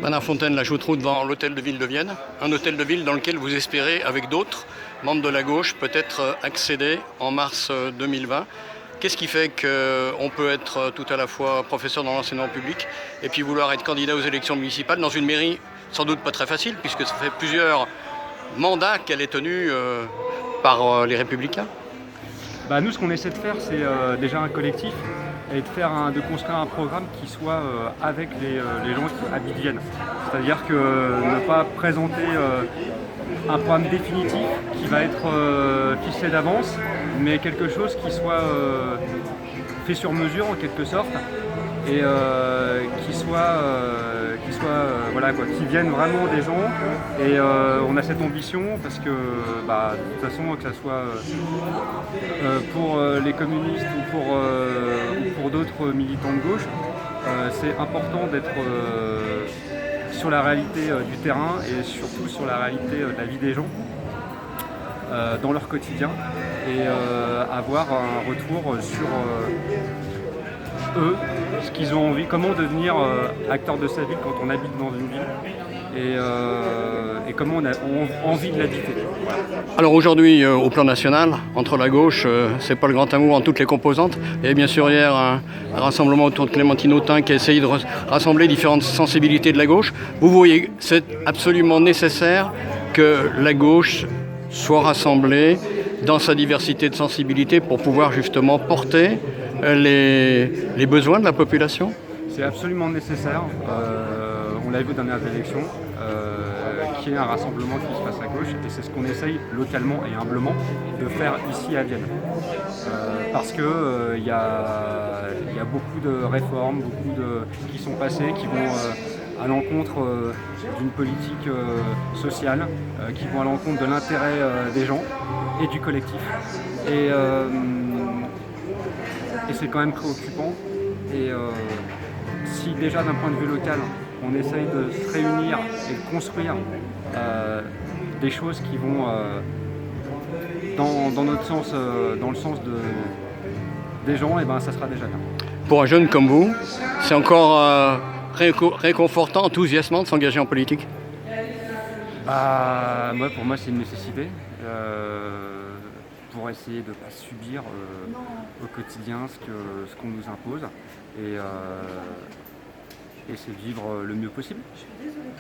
Bernard Fontaine, là je vous trouve devant l'hôtel de ville de Vienne, un hôtel de ville dans lequel vous espérez, avec d'autres membres de la gauche, peut-être accéder en mars 2020. Qu'est-ce qui fait qu'on peut être tout à la fois professeur dans l'enseignement public et puis vouloir être candidat aux élections municipales dans une mairie sans doute pas très facile, puisque ça fait plusieurs mandats qu'elle est tenue par les Républicains? Nous, ce qu'on essaie de faire, c'est déjà un collectif et de construire un programme qui soit avec les gens qui habitent Vienne. C'est-à-dire que ne pas présenter un programme définitif qui va être ficelé d'avance, mais quelque chose qui soit fait sur mesure en quelque sorte et qui vienne vraiment des gens. Et on a cette ambition parce que de toute façon, que ce soit pour les communistes ou pour d'autres militants de gauche, c'est important d'être sur la réalité du terrain et surtout sur la réalité de la vie des gens dans leur quotidien et avoir un retour sur eux, ce qu'ils ont envie, comment devenir acteur de sa ville quand on habite dans une ville et comment on a envie de l'habiter. Alors aujourd'hui, au plan national, entre la gauche, c'est pas le grand amour en toutes les composantes. Il y avait bien sûr hier un rassemblement autour de Clémentine Autain qui a essayé de rassembler différentes sensibilités de la gauche. Vous voyez, c'est absolument nécessaire que la gauche soit rassemblée dans sa diversité de sensibilités pour pouvoir justement porter les besoins de la population. C'est absolument nécessaire. On l'a vu aux dernières élections, qu'il y ait un rassemblement qui se fasse à gauche, et c'est ce qu'on essaye localement et humblement de faire ici à Vienne. Parce que y a beaucoup de réformes, qui sont passées, qui vont à l'encontre d'une politique sociale, qui vont à l'encontre de l'intérêt des gens et du collectif. Et c'est quand même préoccupant. Et si déjà d'un point de vue local, on essaye de se réunir et de construire des choses qui vont dans notre sens, dans le sens des gens, et ça sera déjà bien. Pour un jeune comme vous, c'est encore réconfortant, enthousiasmant de s'engager en politique? Pour moi, c'est une nécessité. Pour essayer de ne pas subir au quotidien ce qu'on nous impose et c'est vivre le mieux possible. Je suis désolée,